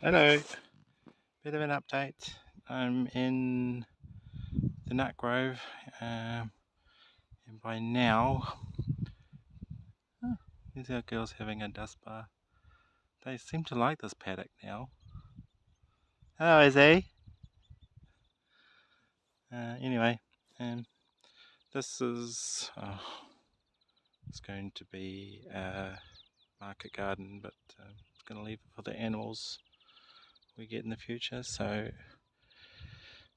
Hello, bit of an update. I'm in the nut grove, and by now, these are girls having a dust bar. They seem to like this paddock now. Hello, Izzy. Anyway, this is it's going to be a market garden, but I'm going to leave it for the animals we get in the future. So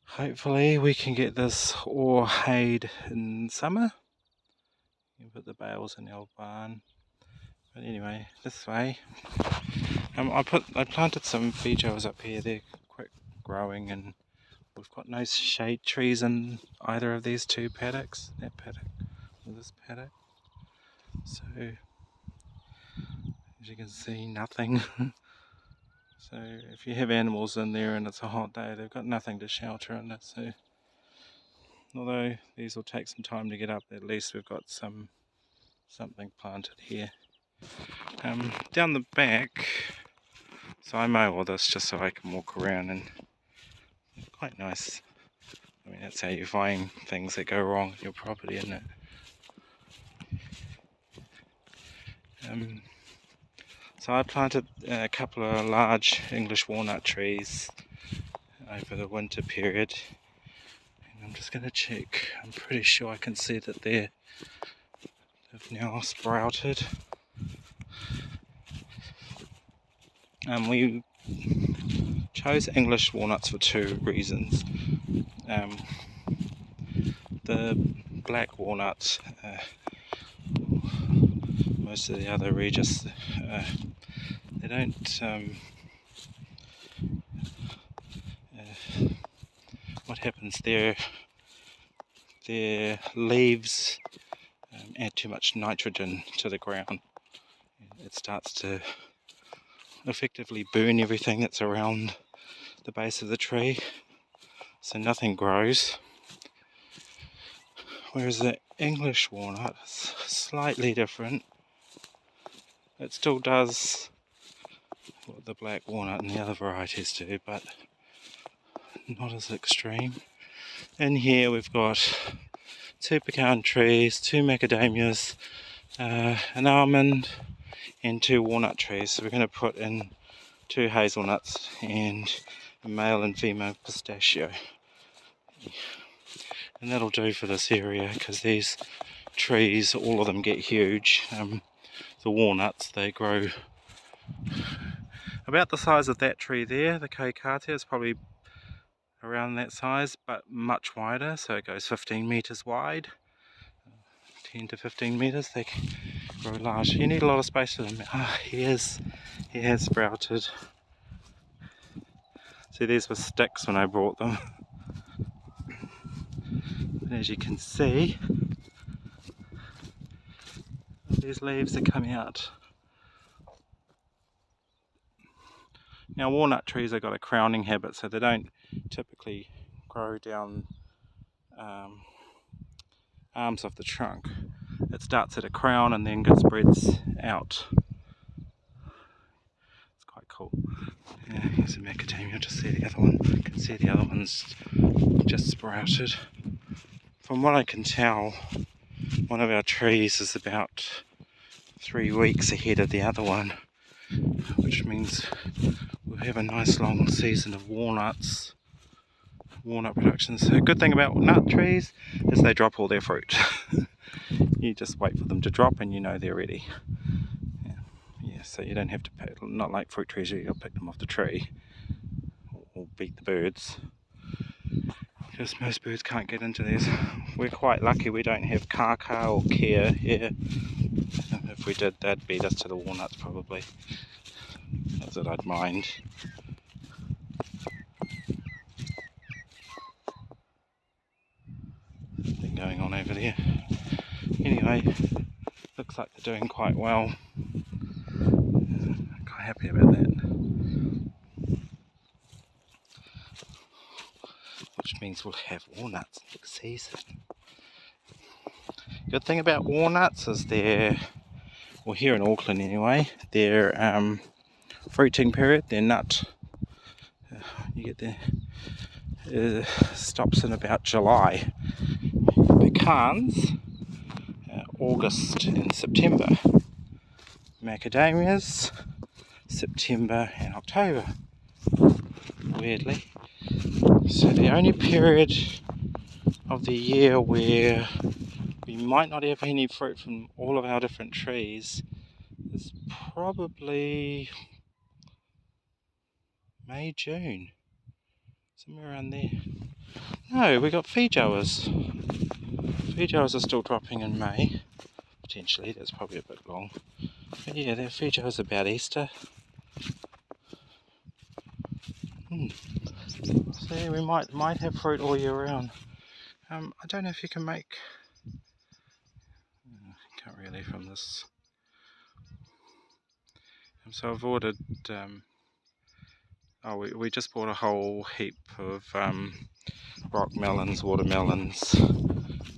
hopefully we can get this all hayed in summer. You put the bales in our barn. But anyway, this way. I planted some vegos up here. They're quick growing, and we've got no shade trees in either of these two paddocks. That paddock or this paddock. So as you can see, nothing. So if you have animals in there and it's a hot day, they've got nothing to shelter in it. So although these will take some time to get up, at least we've got something planted here. Down the back, so I mow all this just so I can walk around, and it's quite nice. I mean, that's how you find things that go wrong in your property, isn't it? So I planted a couple of large English walnut trees over the winter period, and I'm just going to check. I'm pretty sure I can see that they've now sprouted. We chose English walnuts for two reasons. The black walnuts, most of the other Regis, they don't. What happens there? Their leaves add too much nitrogen to the ground. It starts to effectively burn everything that's around the base of the tree, so nothing grows. Whereas the English walnut is slightly different. It still does what the black walnut and the other varieties do, but not as extreme. In here we've got 2 pecan trees, 2 macadamias, an almond and 2 walnut trees. So we're going to put in 2 hazelnuts and a male and female pistachio. And that'll do for this area, because these trees, all of them get huge. The walnuts, they grow about the size of that tree there. The Kaikate is probably around that size, but much wider, so it goes 15 meters wide, 10 to 15 meters. They can grow large. You need a lot of space for them. He has sprouted. See, these were sticks when I brought them. And as you can see, these leaves are coming out. Now, walnut trees have got a crowning habit, so they don't typically grow down arms of the trunk. It starts at a crown and then it spreads out. It's quite cool. Yeah, here's a macadamia. Just see the other one. You can see the other one's just sprouted. From what I can tell, one of our trees is about 3 weeks ahead of the other one, which means we'll have a nice long season of walnut production. So a good thing about nut trees is they drop all their fruit. You just wait for them to drop and you know they're ready. Yeah, so you don't have to pick, not like fruit trees, you'll pick them off the tree or beat the birds, because most birds can't get into these. We're quite lucky we don't have kaka or kea here. If we did, that'd beat us to the walnuts probably. Not that I'd mind. Something going on over there. Anyway, looks like they're doing quite well. Quite happy about that. Which means we'll have walnuts next season. Good thing about walnuts is they're, well, here in Auckland anyway, their fruiting period, their nut You get there. It stops in about July. Pecans, August and September. Macadamias, September and October. Weirdly. So the only period of the year where we might not have any fruit from all of our different trees is probably May, June. Somewhere around there. No, we got feijoas. Feijoas are still dropping in May. Potentially, that's probably a bit long. But yeah, the feijoas about Easter. So yeah, we might have fruit all year round. I don't know if you can make. Can't really from this. So I've ordered. We just bought a whole heap of rock melons, watermelons.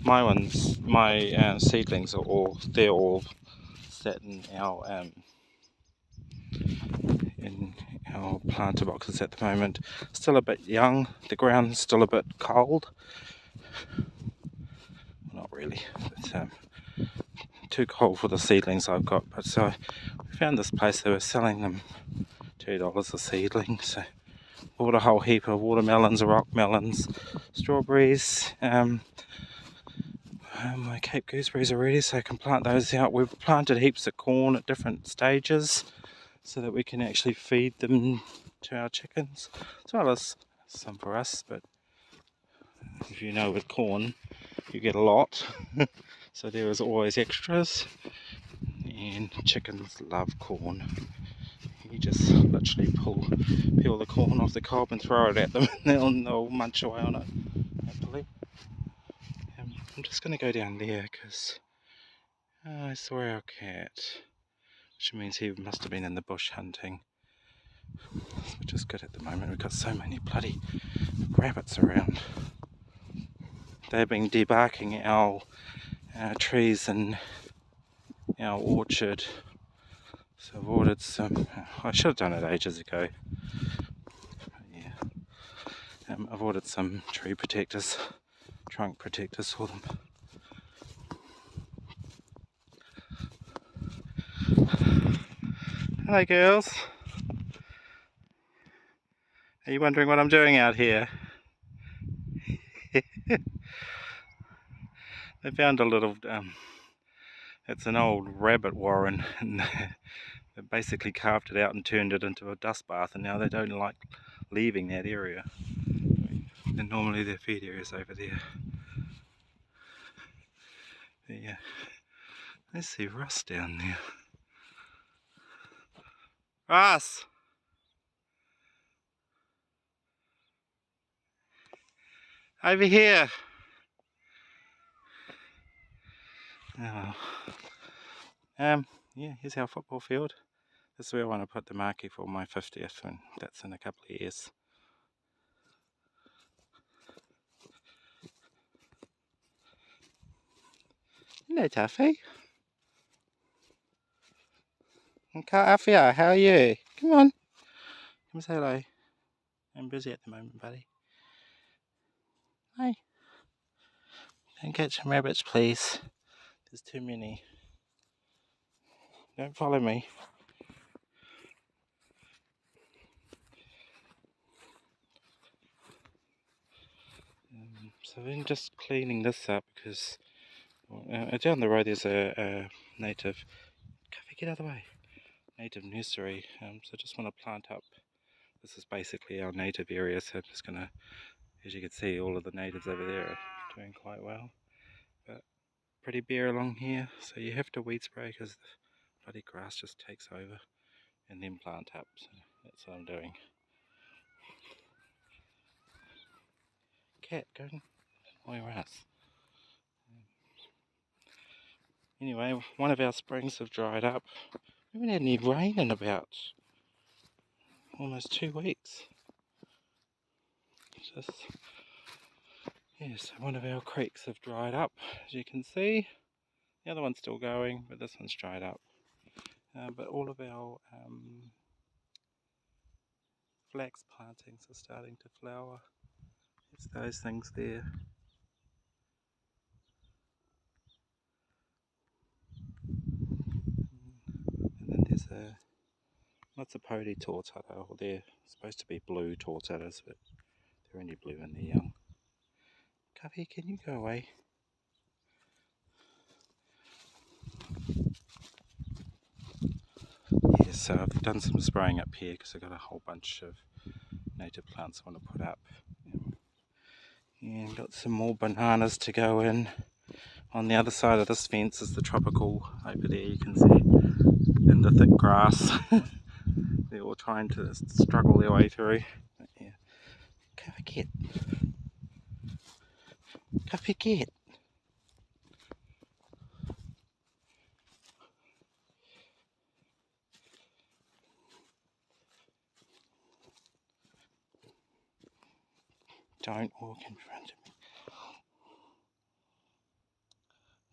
My seedlings they're all set in our planter boxes at the moment. Still a bit young. The ground's still a bit cold. Not really, but too cold for the seedlings I've got. But so we found this place. They were selling them $2 a seedling. So bought a whole heap of watermelons, rock melons, strawberries. My Cape gooseberries are ready, so I can plant those out. We've planted heaps of corn at different stages so that we can actually feed them to our chickens, as well as some for us. But if you know, with corn you get a lot, so there is always extras, and chickens love corn. You just literally peel the corn off the cob and throw it at them, and they'll munch away on it happily. I'm just going to go down there because I saw our cat, which means he must have been in the bush hunting, which is good at the moment. We've got so many bloody rabbits around. They've been debarking our trees in our orchard, so I've ordered some. I should have done it ages ago. Yeah, I've ordered some tree protectors, trunk protectors for them. Hello girls. Are you wondering what I'm doing out here? They found a little, it's an old rabbit warren, and they basically carved it out and turned it into a dust bath, and now they don't like leaving that area. And normally their feed area is over there. Yeah. Let's see Russ down there. Russ! Over here! Oh. Yeah, here's our football field. This is where I want to put the marquee for my 50th, and that's in a couple of years. Hello, Tuffy. Okay, Afia, how are you? Come on. Come say hello. I'm busy at the moment, buddy. Hi. Don't catch some rabbits, please. There's too many. Don't follow me. So I'm just cleaning this up because down the road there's a native. Get out of the way. Native nursery. So I just want to plant up. This is basically our native area. So I'm just gonna, as you can see, all of the natives over there are doing quite well. But pretty bare along here. So you have to weed spray because the bloody grass just takes over, and then plant up. So that's what I'm doing. Cat, go and annoy Russ. Anyway, one of our springs have dried up. We haven't had any rain in about almost 2 weeks. Just, yes, one of our creeks have dried up, as you can see. The other one's still going, but this one's dried up. But all of our flax plantings are starting to flower. It's those things there. And then there's what's a pody tortata? Well, they're supposed to be blue tortatas, but they're only blue when they're young. Covey, can you go away? Yeah, so I've done some spraying up here because I've got a whole bunch of native plants I want to put up. And got some more bananas to go in. On the other side of this fence is the tropical over there, you can see, in the thick grass. They're all trying to struggle their way through. But yeah. Covey, get. Covey, get. Don't walk in front of me.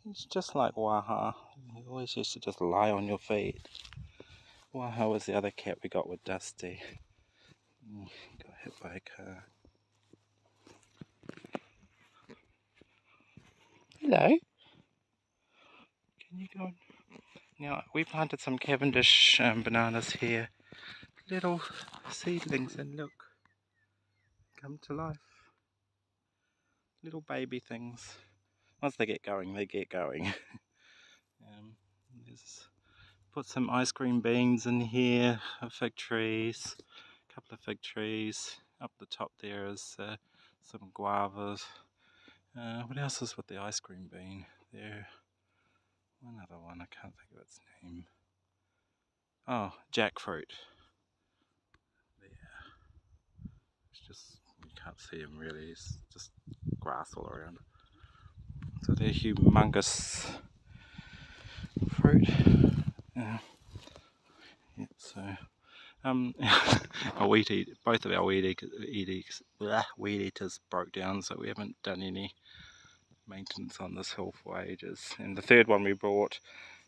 It's just like Waha. You always used to just lie on your feet. Waha was the other cat we got with Dusty. Got hit by a car. Hello. Can you go on? Now, we planted some Cavendish bananas here. Little seedlings, and look. Come to life. Little baby things. Once they get going, they get going. Put some ice cream beans in here, fig trees, a couple of fig trees. Up the top there is some guavas. What else is with the ice cream bean? There, one other one, I can't think of its name. Oh, jackfruit. There. It's just, you can't see him really, it's just grass all around. So they're humongous fruit. Yeah, so our both of our weed eaters broke down, so we haven't done any maintenance on this hill for ages. And the third one we brought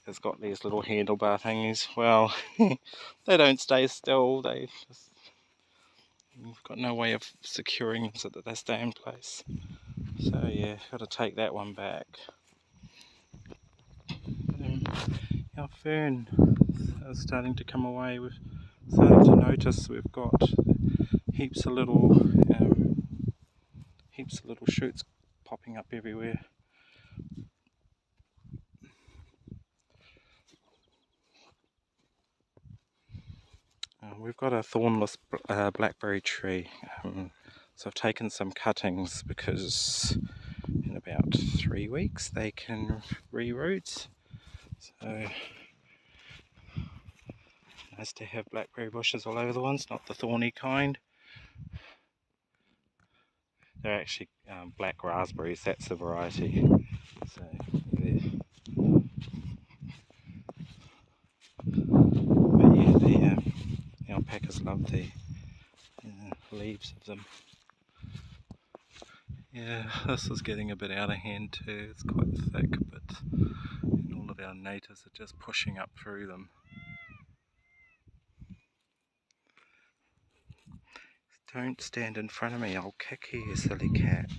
has got these little handlebar thingies. Well, they don't stay still, we've got no way of securing them so that they stay in place. So yeah, got to take that one back. Our fern is starting to come away. We've started to notice we've got heaps of little shoots popping up everywhere. We've got a thornless blackberry tree, so I've taken some cuttings because in about 3 weeks they can reroot. So nice to have blackberry bushes all over the ones, not the thorny kind. They're actually black raspberries, that's the variety. So yeah. But yeah, the alpacas love the leaves of them. Yeah, this is getting a bit out of hand too. It's quite thick, but all of our natives are just pushing up through them. Don't stand in front of me, I'll kick you, you silly cat.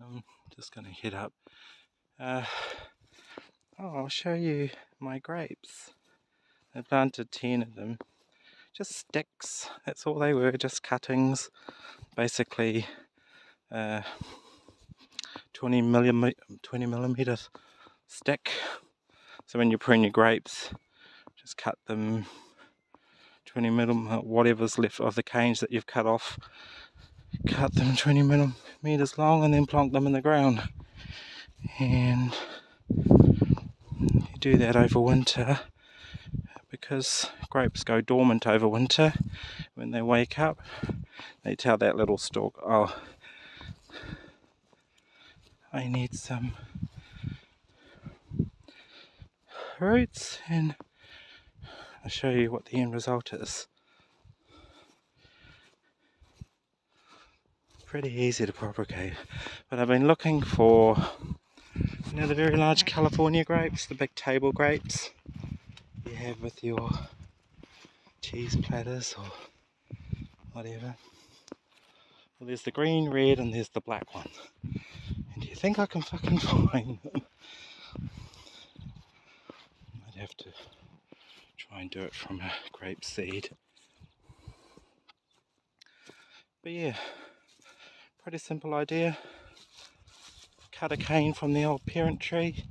I'm just going to head up. I'll show you my grapes. I planted 10 of them. Just sticks, that's all they were, just cuttings. Basically 20 millimeter stick. So when you prune your grapes, just cut them 20 millimeter, whatever's left of the canes that you've cut off, cut them 20 millimeters long and then plonk them in the ground. And you do that over winter because grapes go dormant over winter. When they wake up, they tell that little stalk, oh, I need some roots, and I'll show you what the end result is. Pretty easy to propagate, but I've been looking for, you know, the very large California grapes, the big table grapes you have with your cheese platters or whatever. Well, there's the green, red, and there's the black one. And do you think I can fucking find them? I'd have to try and do it from a grape seed. But yeah, pretty simple idea. Cut a cane from the old parent tree,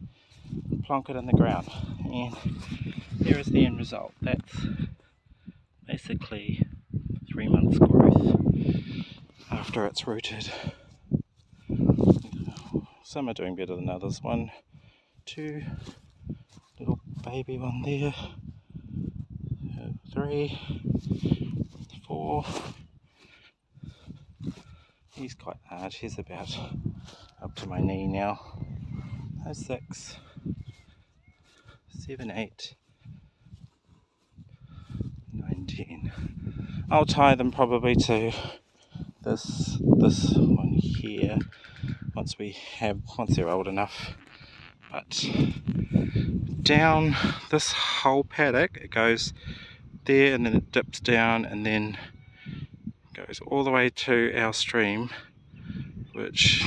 plonk it in the ground, and there is the end result. That's basically 3 months growth after it's rooted. Some are doing better than others. 1, 2, little baby one there, 3, 4. He's quite large, he's about up to my knee now. 6, 7, 8, 9, 10. I'll tie them probably to this one here once they're old enough. But down this whole paddock, it goes there and then it dips down and then goes all the way to our stream, which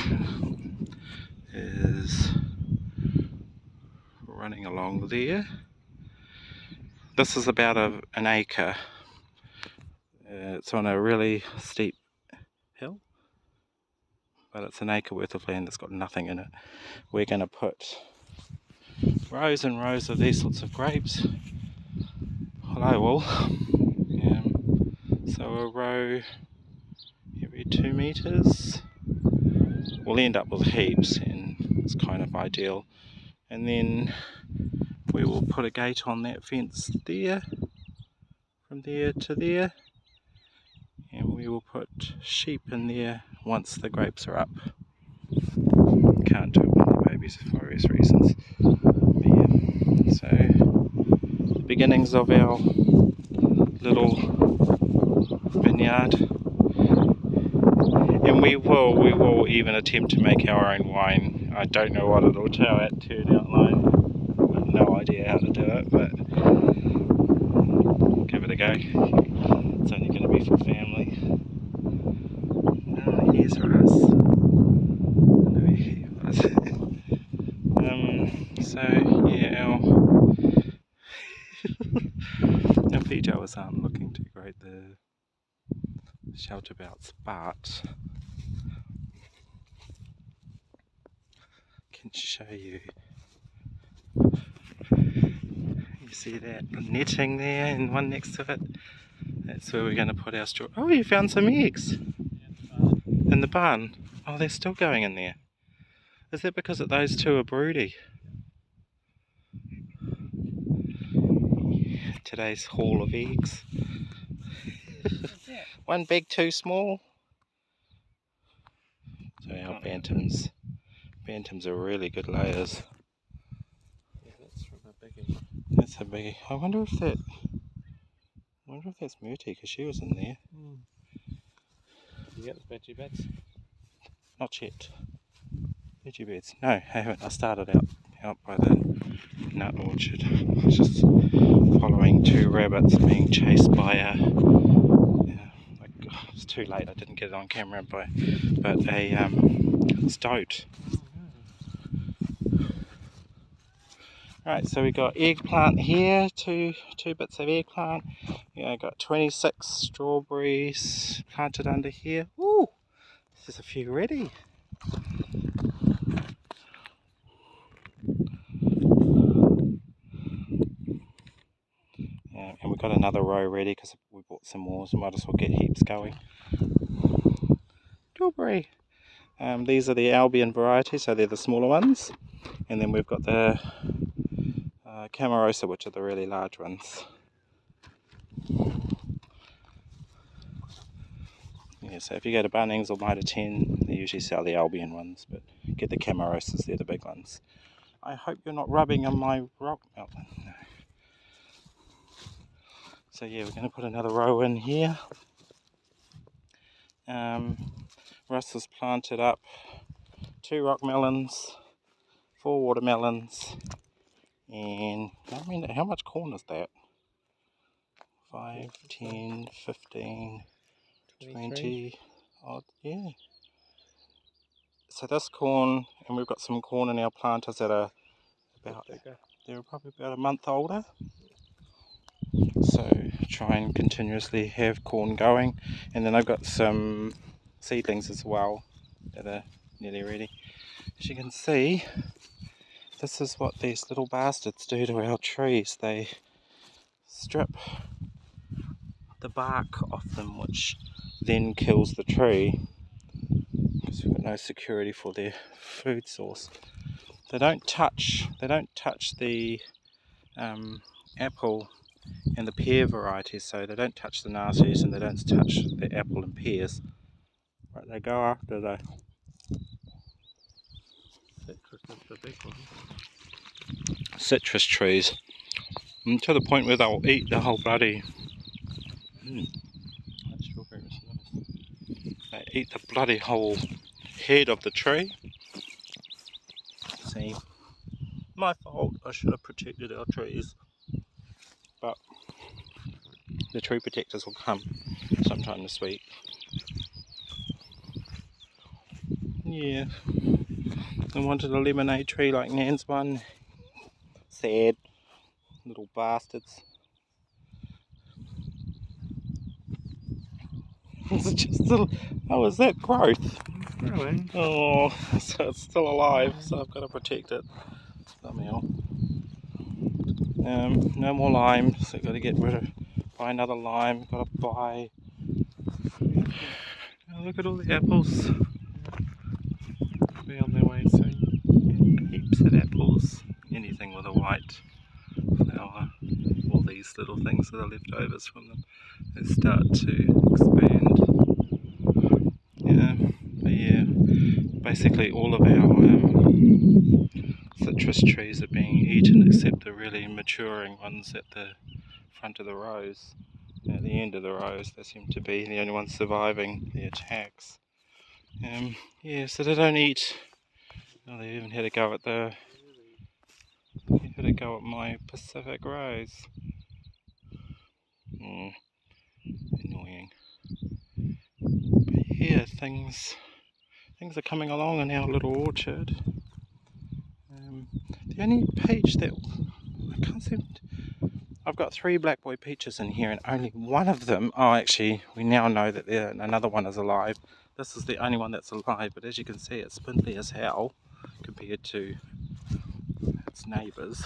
is running along there. This is about an acre. It's on a really steep hill, but it's an acre worth of land that's got nothing in it. We're going to put rows and rows of these sorts of grapes. Hello all. So a row every 2 meters. We'll end up with heaps, and it's kind of ideal. And then we will put a gate on that fence there, from there to there, and we will put sheep in there once the grapes are up. Can't do it when the babies for various reasons. But yeah, so the beginnings of our little vineyard, and we will even attempt to make our own wine. I don't know what it'll turn out like. No idea how to do it, but give it a go. It's only going to be for family. Here's Russ. So yeah, our Fijoas aren't looking too great, the shelter belts, but I can show you. You see that netting there and one next to it? That's where we're going to put our straw. Oh, you found some eggs in the barn. Oh, they're still going in there. Is that because those two are broody? Today's haul of eggs. One big, 2 small. So our bantams are really good layers. Yeah, that's from a biggie. That's a biggie. I wonder if that's Murti, because she was in there. You get the veggie beds? Not yet. Veggie beds? No, I haven't. I started out by the nut orchard. I was just following 2 rabbits being chased by it's too late. I didn't get it on camera, but a stoat. Right, so we got eggplant here, two bits of eggplant. Yeah, I got 26 strawberries planted under here. Ooh, there's a few ready. And we've got another row ready because we bought some more, so might as well get heaps going. Strawberry. These are the Albion varieties, so they're the smaller ones. And then we've got the Camarosa, which are the really large ones. Yeah, so if you go to Bunnings or Mitre 10, they usually sell the Albion ones, but get the Camarosas, they're the big ones. I hope you're not rubbing on my rock melon. No. So yeah, we're going to put another row in here. Russ has planted up 2 rock melons, 4 watermelons, and I mean, how much corn is that? 5, 10, 15, 23. 20 odd, yeah. So this corn, and we've got some corn in our planters that are about, Bigger. they're probably about a month older. So try and continuously have corn going. And then I've got some seedlings as well that are nearly ready. As you can see, this is what these little bastards do to our trees. They strip the bark off them, which then kills the tree because we've got no security for their food source. They don't touch the apple and the pear varieties, so they don't touch the nasties and they don't touch the apple and pears. Right, they go after the Citrus is the big one. citrus trees, and to the point where they'll eat the whole bloody. That strawberry was nice. They eat the bloody whole head of the tree. See, my fault. I should have protected our trees, but the tree protectors will come sometime this week. Yeah, I wanted a lemonade tree like Nan's one. Sad little bastards. It's just a, oh, is that growth? Growing. Oh, so it's still alive, so I've got to protect it. Somehow. No more lime, so I've got to buy another lime. Got to buy. Oh, look at all the apples. Be on their way soon. Yeah, heaps of apples. Anything with a white flower. All these little things that are leftovers from them, they start to expand. Yeah, basically all of our citrus trees are being eaten except the really maturing ones at the front of the rows. At the end of the rows, they seem to be the only ones surviving the attacks. Yeah, so they don't eat. Oh, they even had a go at my Pacific rose. Annoying. But yeah, things are coming along in our little orchard. The only peach that I can't seem to, I've got 3 black boy peaches in here, and only one of them, oh actually we now know that another one is alive. This is the only one that's alive, but as you can see it's spindly as hell compared to its neighbours.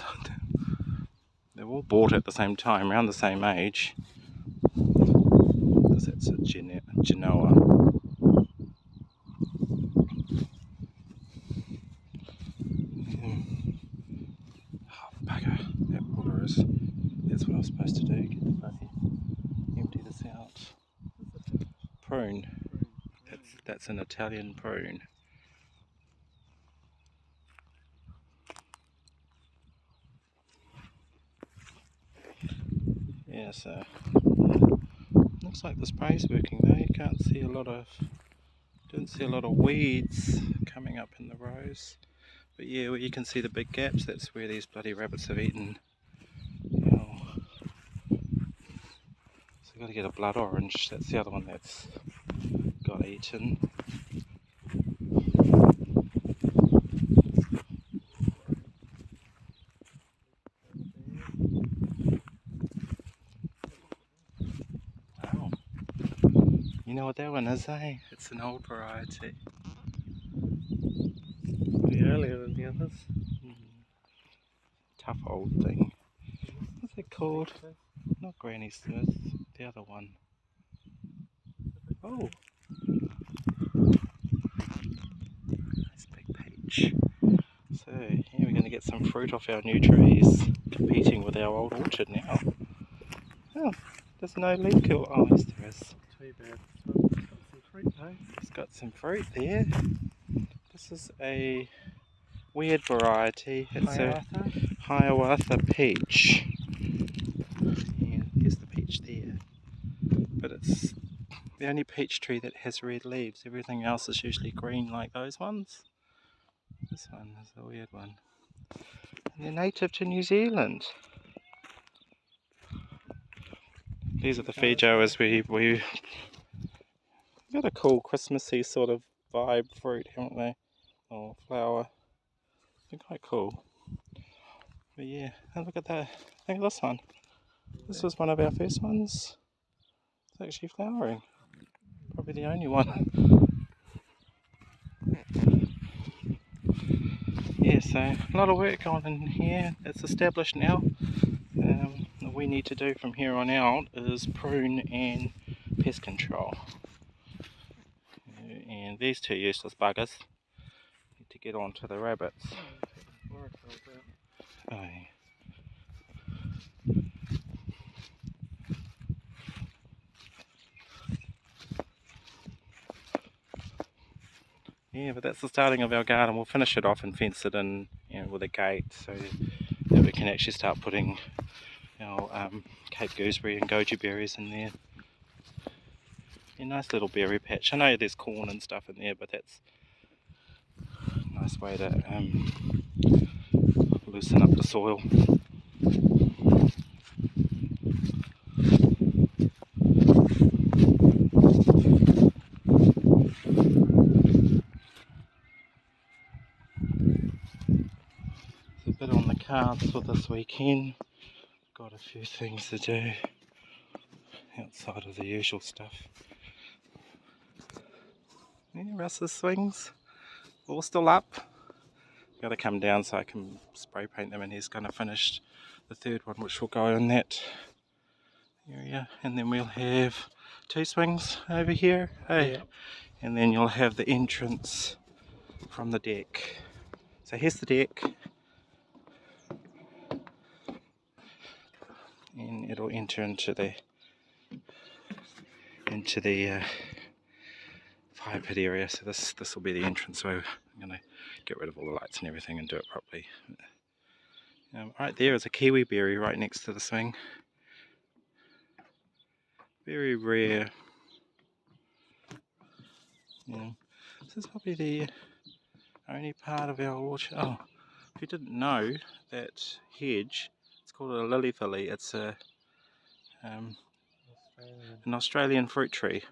They're all bought at the same time, around the same age. Because it's a Genoa. Oh, bugger. That water is. That's what I was supposed to do. Get the bloody. Empty this out. Prune. That's an Italian prune. Yeah, so looks like the spray's working though. You can't see didn't see a lot of weeds coming up in the rows. But yeah, where you can see the big gaps, that's where these bloody rabbits have eaten. Oh. So I've got to get a blood orange. That's the other one that's got eaten. Oh. You know what that one is, eh? It's an old variety. Be earlier than the others. Tough old thing. What's it called? Not Granny Smith, the other one. Oh! Nice big peach. So, yeah, we're going to get some fruit off our new trees, competing with our old orchard now. Oh, there's no leaf kill. Oh, yes, there is. Too bad. It's got some fruit though. It's got some fruit there. This is a weird variety. It's Hiawatha? a Hiawatha peach. Yeah, here's the peach there. But it's the only peach tree that has red leaves. Everything else is usually green like those ones. This one is a weird one. And they're native to New Zealand. These are the Fijoas. We got a cool Christmassy sort of vibe fruit, haven't they? Or flower. They're quite cool. But yeah, and look at that. Look at this one. This was one of our first ones. It's actually flowering. Probably the only one. Yeah, so a lot of work on in here. It's established now. What we need to do from here on out is prune and pest control. And these two useless buggers need to get on to the rabbits. Oh, yeah. Yeah, but that's the starting of our garden. We'll finish it off and fence it in, with a gate so that we can actually start putting our Cape gooseberry and goji berries in there. A nice little berry patch. I know there's corn and stuff in there, but that's a nice way to loosen up the soil. There's a bit on the cards for this weekend. Got a few things to do outside of the usual stuff. Yeah, Russ's swings all still up. Got to come down so I can spray paint them, and he's going to finish the third one, which will go in that area. And then we'll have two swings over here, hey? Yeah. And then you'll have the entrance from the deck. So here's the deck, and it'll enter into the fire pit area. So this will be the entrance. So I'm going to get rid of all the lights and everything and do it properly. Right there is a kiwi berry right next to the swing. Very rare. Yeah. This is probably the only part of our orchard. Oh, if you didn't know, that hedge, it's called a lily filly. It's an Australian fruit tree.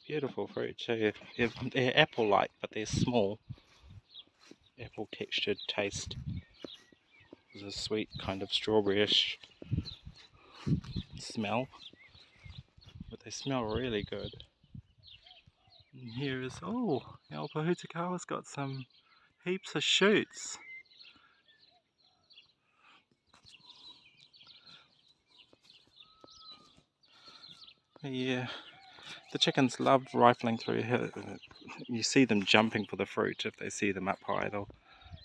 Beautiful fruit too. They're apple-like, but they're small. Apple textured taste. There's a sweet kind of strawberryish smell, but they smell really good. And here is, oh, our Pohutukawa's got some heaps of shoots. Yeah, the chickens love rifling through here. You see them jumping for the fruit. If they see them up high, they'll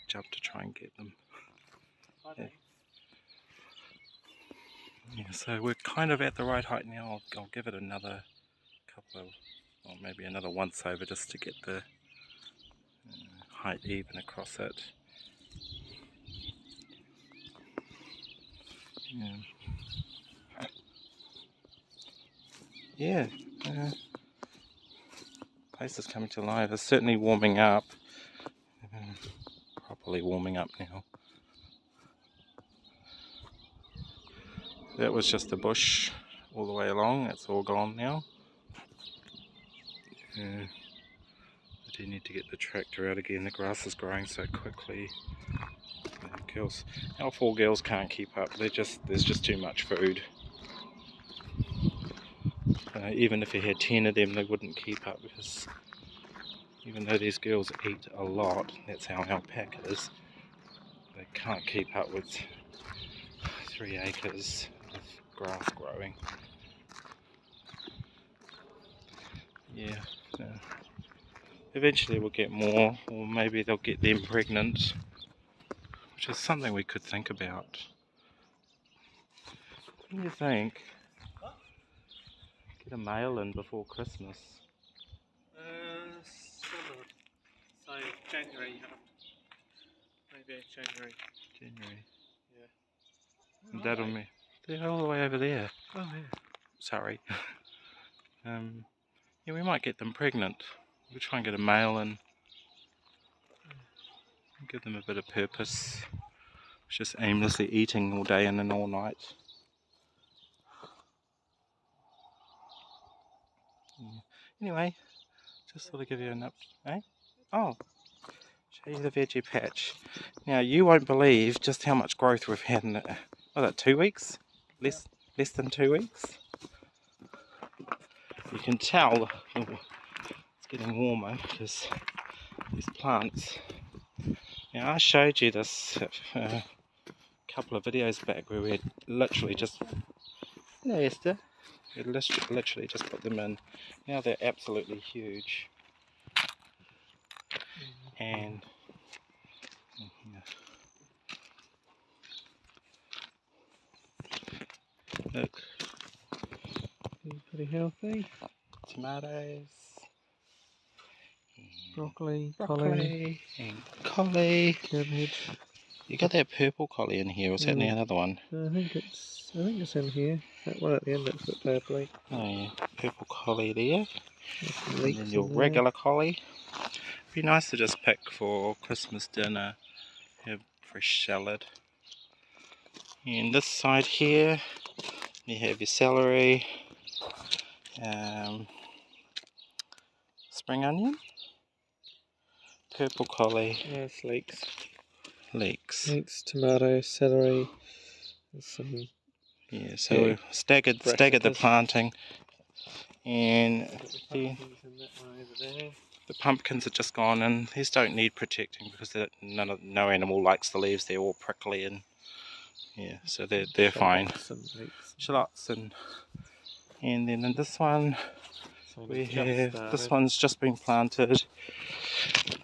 jump to try and get them. Yeah, so we're kind of at the right height now. I'll give it another couple of, or maybe another once over, just to get the height even across it. Yeah, place is coming to life. It's certainly warming up, properly warming up now. That was just a bush all the way along. It's all gone now. I do need to get the tractor out again. The grass is growing so quickly. Our 4 girls can't keep up. There's just too much food. Even if you had 10 of them, they wouldn't keep up, because even though these girls eat a lot, that's how our pack is, they can't keep up with 3 acres of grass growing. Yeah. Eventually we'll get more, or maybe they'll get them pregnant, which is something we could think about. What do you think? Get a male in before Christmas. So January, maybe January. January. Yeah. That'll me. They're all the way over there. Oh yeah. Sorry. Yeah, we might get them pregnant. We'll try and get a male in. Give them a bit of purpose. just aimlessly eating all day and then all night. Anyway, just thought I'd give you an update. Eh? Oh, show you the veggie patch. Now you won't believe just how much growth we've had in it. Was it 2 weeks? Less than 2 weeks. You can tell it's getting warmer because these plants. Now I showed you this a couple of videos back where we had literally just. Hello, Esther. We literally just put them in. Now they're absolutely huge. And look, Pretty healthy. tomatoes, Broccoli, broccoli, and collie. cabbage. You got that purple collie in here, or is that in the other one? I think it's in here. That one at the end looks a bit purpley. Oh yeah, purple collie there. And then your In regular collie. Be nice to just pick for Christmas dinner. Have fresh salad. And this side here, you have your celery, spring onion, purple collie, it's leeks. leeks. Tomato, celery, and some. Yeah, so we've staggered the planting, and the pumpkins are just gone, and these don't need protecting because no animal likes the leaves. They're all prickly and yeah, so they're fine. Shallots and then in this one we have this one's just been planted.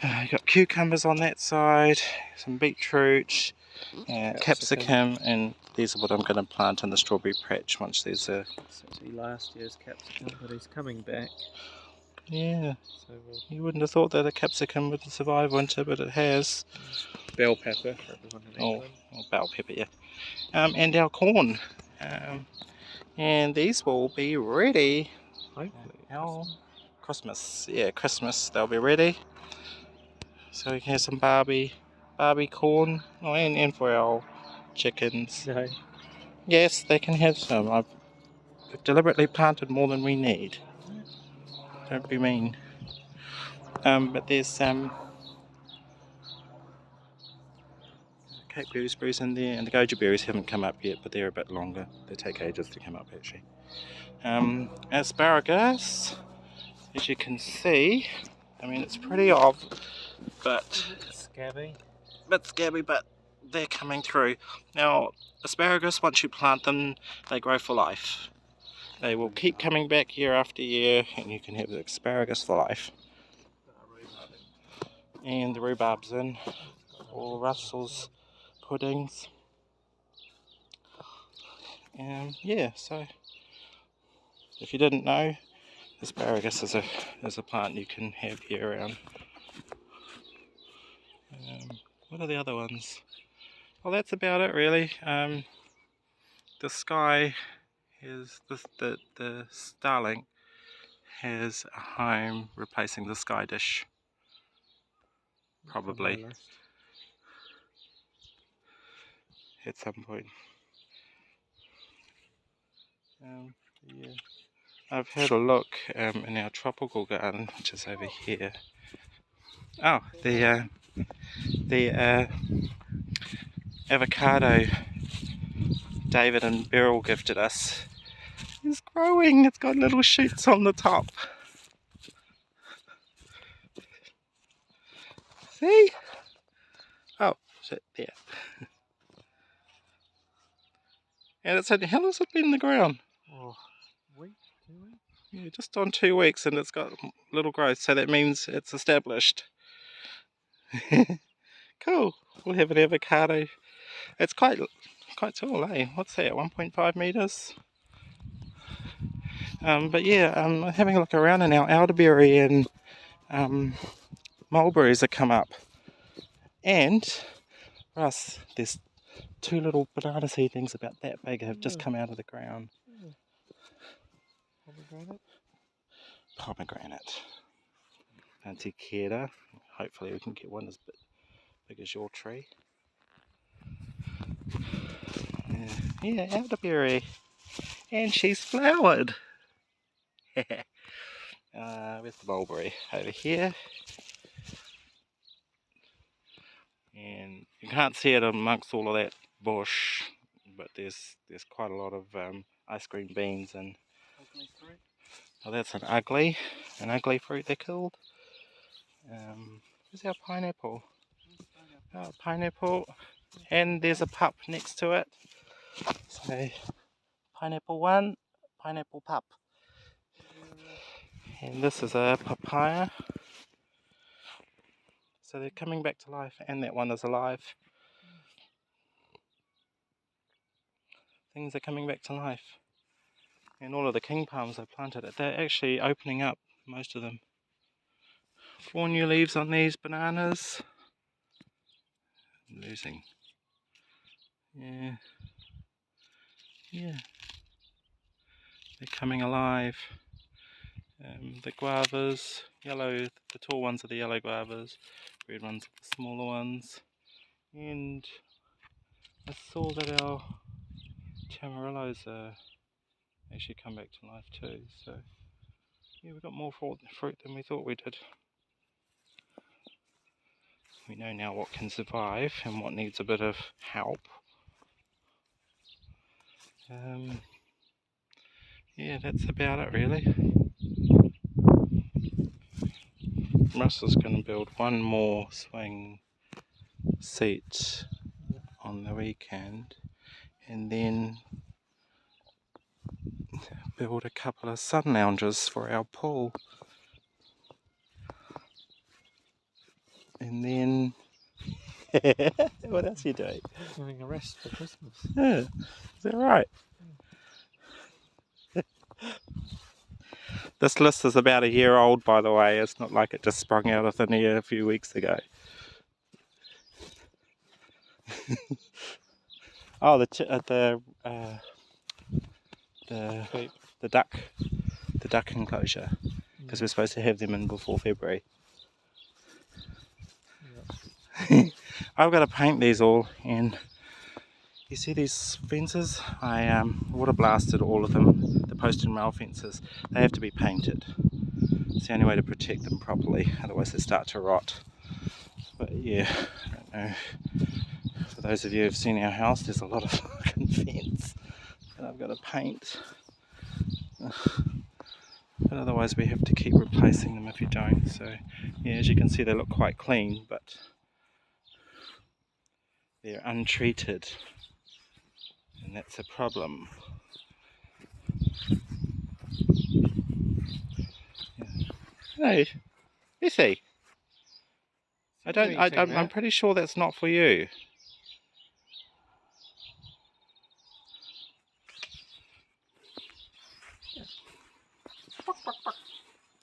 Got cucumbers on that side, some beetroot, capsicum, and these are what I'm going to plant in the strawberry patch once there's a. It's actually last year's capsicum, but he's coming back. Yeah, so you wouldn't have thought that a capsicum would survive winter, but it has. Bell pepper for everyone in England. Oh, bell pepper, yeah. And our corn. And these will be ready. Hopefully. Christmas. Yeah, Christmas they'll be ready. So we can have some Barbie corn. Oh, and for our chickens. No. Yes, they can have some. I've deliberately planted more than we need. Don't be mean. But there's Cape gooseberries in there, and the goji berries haven't come up yet, but they're a bit longer. They take ages to come up actually. Asparagus, as you can see, I mean it's pretty odd, but Scabby. But they're coming through. Now, asparagus, once you plant them, they grow for life. They will keep coming back year after year, and you can have asparagus for life. And the rhubarb's in, or Russell's puddings. Yeah, so if you didn't know, asparagus is a plant you can have year round. What are the other ones? Well, that's about it really. The sky is the Starlink has a home replacing the Sky Dish. Probably at some point. Yeah. I've had a look in our tropical garden, which is over here. Oh, the avocado David and Beryl gifted us is growing. It's got little shoots on the top. See? Oh, shit, there. And it's how long's it been in the ground? Oh, week, 2 weeks? Yeah, just on 2 weeks, and it's got little growth, so that means it's established. Cool. We'll have an avocado. It's quite tall, eh? What's that? 1.5 meters. But yeah, having a look around, and our elderberry and mulberries have come up. And Russ, there's 2 little banana seedlings about that big have just come out of the ground. Pomegranate. Auntie Kira. Hopefully we can get one as big as your tree. Yeah, elderberry. And she's flowered. Where's the mulberry? Over here. And you can't see it amongst all of that bush, but there's quite a lot of ice cream beans and. Ugly fruit. Oh, that's an ugly fruit they're called. Where's our pineapple? Oh, pineapple, and there's a pup next to it. So, pineapple 1, pineapple pup. And this is a papaya. So they're coming back to life, and that one is alive. Things are coming back to life. And all of the king palms I planted, they're actually opening up, most of them. 4 new leaves on these bananas. I'm losing. Yeah. They're coming alive. The guavas, yellow, the tall ones are the yellow guavas, red ones are the smaller ones. And I saw that our tamarillos are actually come back to life too. So yeah, we've got more fruit than we thought we did. We know now what can survive and what needs a bit of help. Yeah, that's about it really. Russell's going to build one more swing seat on the weekend, and then build a couple of sun lounges for our pool. And then what else are you doing? Having a rest for Christmas. Yeah, is that right? This list is about a year old, by the way. It's not like it just sprung out of thin air a few weeks ago. Oh, the duck enclosure, because we're supposed to have them in before February. Yep. I've got to paint these all, and you see these fences? I water blasted all of them, the post and rail fences. They have to be painted. It's the only way to protect them properly, otherwise they start to rot. But yeah, I don't know. For those of you who've seen our house, there's a lot of fucking fence that I've got to paint. But otherwise we have to keep replacing them if you don't. So yeah, as you can see, they look quite clean, but they're untreated, and that's a problem. Hey, is he? I'm pretty sure that's not for you.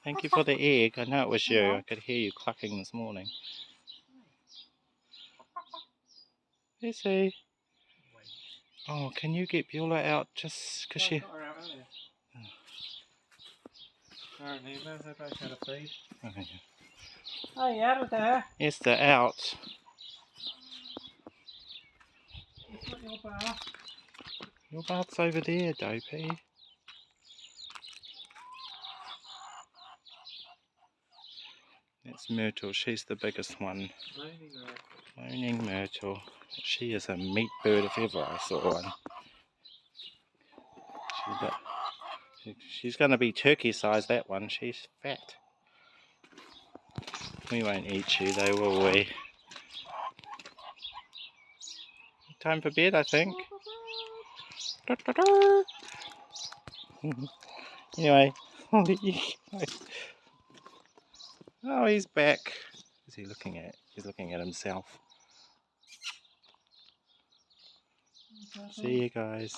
Thank you for the egg. I know it was you. I could hear you clucking this morning. Is he? Oh, can you get Beulah out just because she... Hey, out of there. Yes, they're out. It's not your bath. Your bath's over there, Dopey. That's Myrtle. She's the biggest one. Moaning Myrtle. She is a meat bird if ever I saw one. She's going to be turkey sized, that one. She's fat. We won't eat you though, will we? Time for bed, I think. Anyway. Oh, he's back. What's he looking at? He's looking at himself. See you guys.